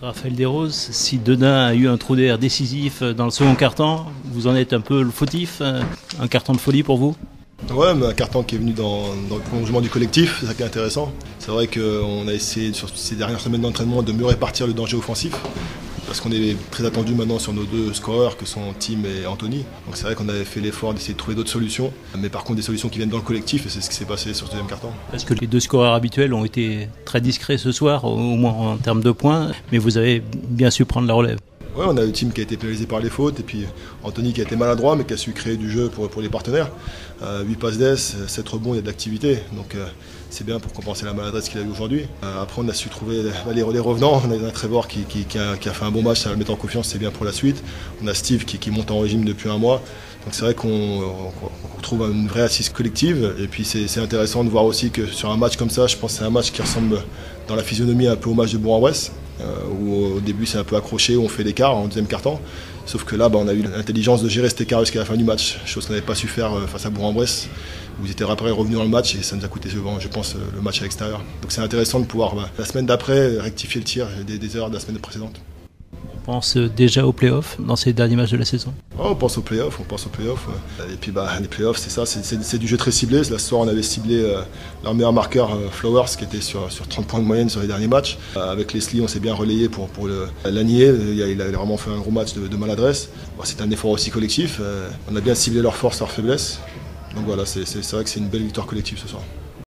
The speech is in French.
Raphaël Desroses, si Denain a eu un trou d'air décisif dans le second quart-temps, vous en êtes un peu le fautif, un carton de folie pour vous? Ouais, mais un carton qui est venu dans le prolongement du collectif, c'est ça qui est intéressant. C'est vrai qu'on a essayé sur ces dernières semaines d'entraînement de mieux répartir le danger offensif. Parce qu'on est très attendu maintenant sur nos deux scoreurs que sont Tim et Anthony. Donc c'est vrai qu'on avait fait l'effort d'essayer de trouver d'autres solutions. Mais par contre des solutions qui viennent dans le collectif et c'est ce qui s'est passé sur ce deuxième quart-temps. Parce que les deux scoreurs habituels ont été très discrets ce soir, au moins en termes de points, mais vous avez bien su prendre la relève. Ouais, on a eu Tim qui a été pénalisé par les fautes et puis Anthony qui a été maladroit mais qui a su créer du jeu pour les partenaires. 8 passes d'ess, 7 rebonds, il y a de l'activité. Donc c'est bien pour compenser la maladresse qu'il a eu aujourd'hui. Après on a su trouver les revenants. On a Trevor qui a fait un bon match, ça va le mettre en confiance, c'est bien pour la suite. On a Steve qui monte en régime depuis un mois. Donc c'est vrai qu'on retrouve une vraie assise collective. Et puis c'est intéressant de voir aussi que sur un match comme ça, je pense que c'est un match qui ressemble dans la physionomie un peu au match de Bourg-en-Bresse. Où au début c'est un peu accroché, où on fait l'écart en deuxième quart-temps. Sauf que là, on a eu l'intelligence de gérer cet écart jusqu'à la fin du match, chose qu'on n'avait pas su faire face à Bourg-en-Bresse, où ils étaient après revenus dans le match et ça nous a coûté souvent, je pense, le match à l'extérieur. Donc c'est intéressant de pouvoir, la semaine d'après, rectifier le tir des erreurs de la semaine précédente. On pense déjà aux playoffs dans ces derniers matchs de la saison? Oh, on pense aux playoffs. Et puis les playoffs, c'est ça, c'est du jeu très ciblé. Là, ce soir, on avait ciblé leur meilleur marqueur, Flowers, qui était sur 30 points de moyenne sur les derniers matchs. Avec Leslie, on s'est bien relayé pour l'annier. Il a vraiment fait un gros match de maladresse. C'est un effort aussi collectif. On a bien ciblé leurs forces, leurs faiblesses. Donc voilà, c'est vrai que c'est une belle victoire collective ce soir.